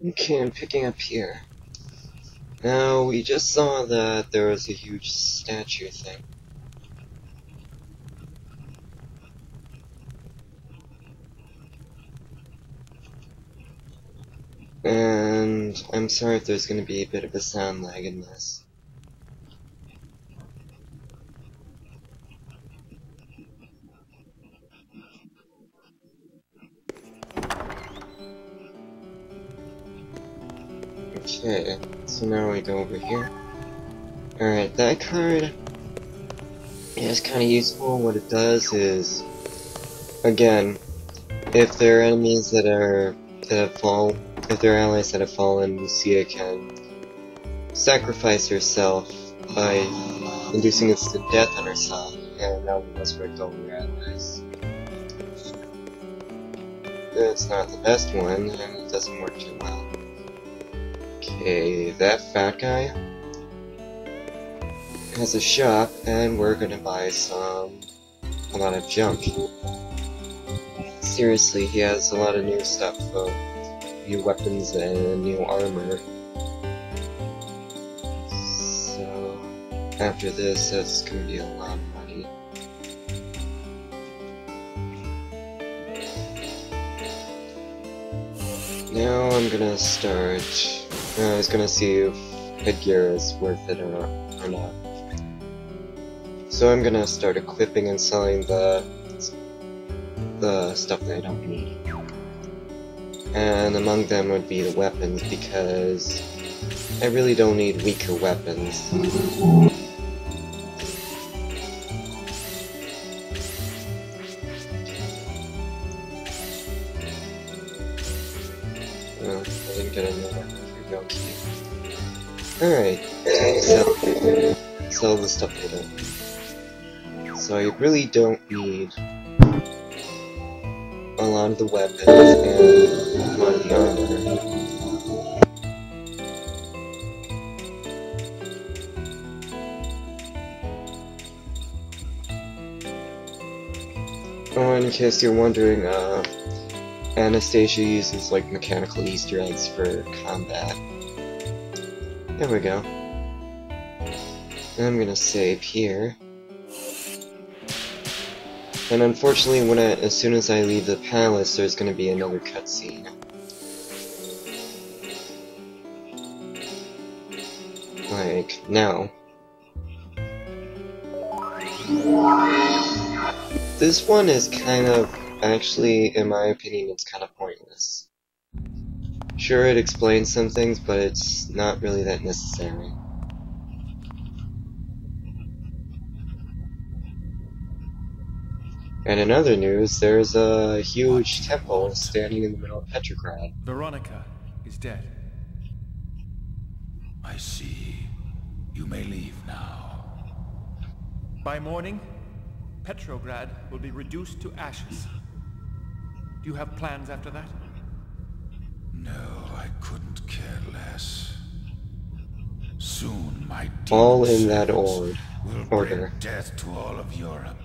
Okay, I'm picking up here. Now, we just saw that there was a huge statue thing. And I'm sorry if there's going to be a bit of a sound lag in this. Okay, so now we go over here. Alright, that card is kind of useful. What it does is, again, if there are enemies that if there are allies that have fallen, Lucia can sacrifice herself by inducing instant death on herself, and now we must work over her allies. It's not the best one, and it doesn't work too well. Okay, that fat guy has a shop, and we're gonna buy a lot of junk. Seriously, he has a lot of new stuff, new weapons and new armor. So, after this, that's gonna be a lot of money. Now I'm gonna start, I was gonna see if headgear is worth it or not. So I'm gonna start equipping and selling the stuff that I don't need. And among them would be the weapons, because I really don't need weaker weapons. Oh, I didn't get a new weapon for Yoki. Alright, sell the stuff I don't need. So I really don't need a lot of the weapons and a lot of the armor. Oh, and in case you're wondering, Anastasia uses like mechanical Easter eggs for combat. There we go. I'm gonna save here. And unfortunately, as soon as I leave the palace, there's gonna be another cutscene. Like, now. This one is kind of, actually, in my opinion, it's kind of pointless. Sure, it explains some things, but it's not really that necessary. And in other news, there's a huge temple standing in the middle of Petrograd. Veronica is dead. I see. You may leave now. By morning, Petrograd will be reduced to ashes. Do you have plans after that? No, I couldn't care less. Soon my All in that will order. bring death to all of Europe.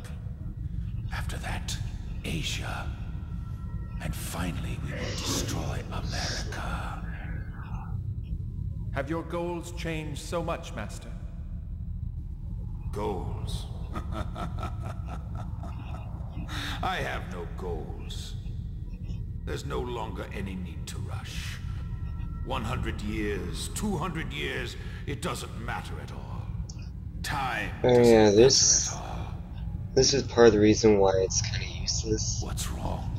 After that, Asia. And finally we will destroy America. Have your goals changed so much, Master? Goals? I have no goals. There's no longer any need to rush. 100 years, 200 years, it doesn't matter at all. Time doesn't matter at all. This is part of the reason why it's kind of useless. What's wrong?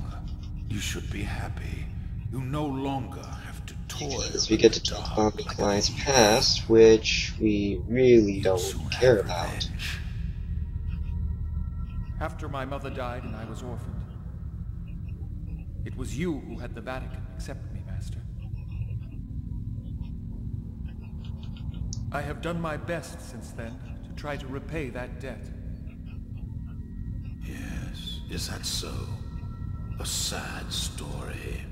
You should be happy. You no longer have to toil. Because we get to talk about Nikolai's past, which we really don't care about. After my mother died and I was orphaned, it was you who had the Vatican accept me, Master. I have done my best since then to try to repay that debt. Yes, is that so? A sad story.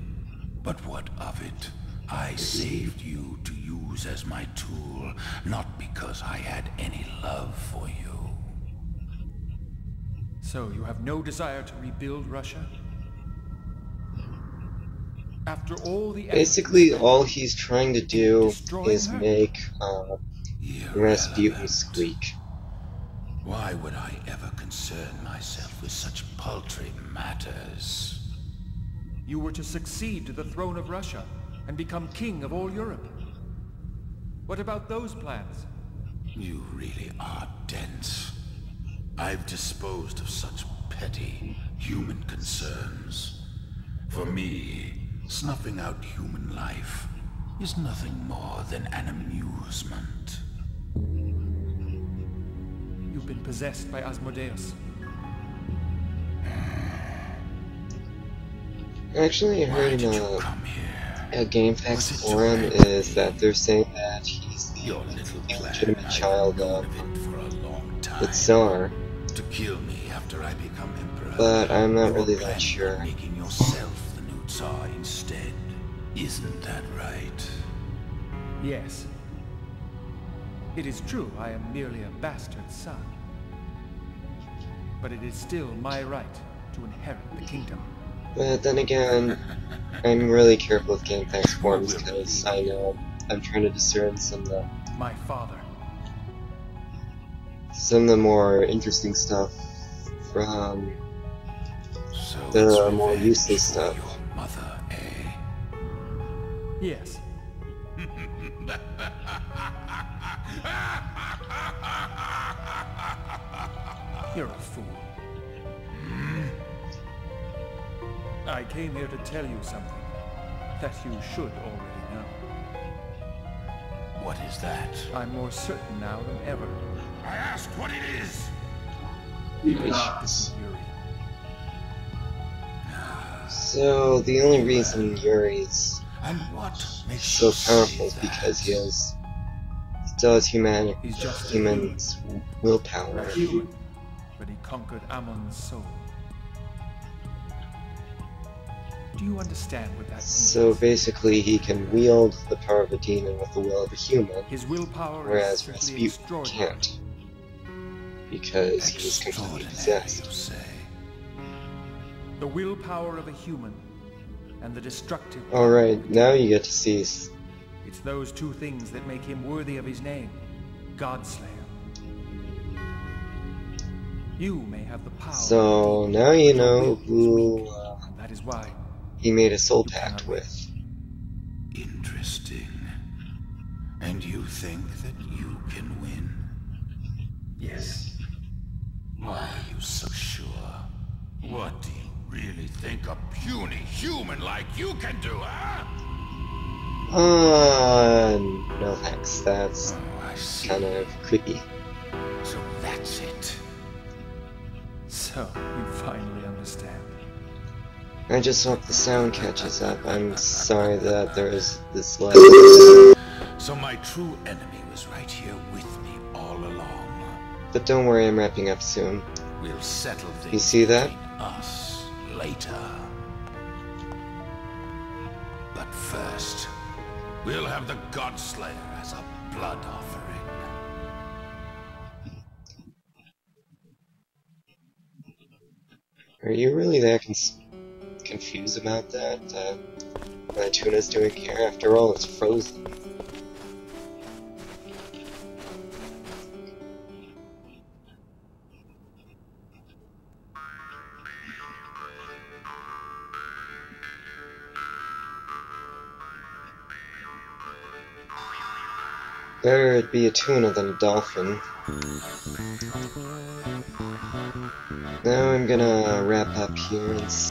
But what of it? I saved you to use as my tool, not because I had any love for you. So you have no desire to rebuild Russia? After all the Basically, all he's trying to do is her? make Rasputin squeak. Why would I ever concern myself with such paltry matters? You were to succeed to the throne of Russia and become king of all Europe. What about those plans? You really are dense. I've disposed of such petty human concerns. For me, snuffing out human life is nothing more than an amusement. You've been possessed by Asmodeus. Actually, I Why heard did in you come here? a GameFAQs Was it to forum rape is that they're saying that he's the Your little plan, illegitimate I've child known of it for a long time. the Tsar, To kill me after I become emperor. but I'm not You were really that planning sure. on making yourself the new Tsar instead. Isn't that right? Yes. It is true I am merely a bastard son. But it is still my right to inherit the kingdom. But then again, I'm really careful with GameFAQs forums because I know I'm trying to discern some of My father. the more interesting stuff from So the it's more revenge useless for stuff. your mother, eh? Yes. You're a fool. I came here to tell you something that you should already know. What is that? I'm more certain now than ever. I asked what it is! Patience. Yuri. So the only reason Yuri's And what makes so you powerful is say because that? he still has He's just a human's willpower. A human, but he conquered Ammon's soul. Do you understand what that means? So basically, he can wield the power of a demon with the will of a human, His willpower whereas is simply Rasputin extraordinary. can't, because he's completely Extraordinary, possessed. you say? The willpower of a human and the destructive. Alright, now you get to see. It's those two things that make him worthy of his name, Godslayer. You may have the power. So now you know who That is why he made a soul pact with. Interesting. And you think that you can win? yes. Why are you so sure? What do you really think a puny human like you can do, huh? No thanks, that's Oh, I see. kind of creepy. So that's it. So you finally understand. I just hope the sound catches up. I'm sorry that there is this lag. So my true enemy was right here with me all along. But don't worry, I'm wrapping up soon. We'll settle things You see that? between us later. But first, we'll have the Godslayer as a blood offering. Are you really that confused about that? What tuna's doing here? After all, it's frozen. Better it be a tuna than a dolphin. Now I'm gonna wrap up here and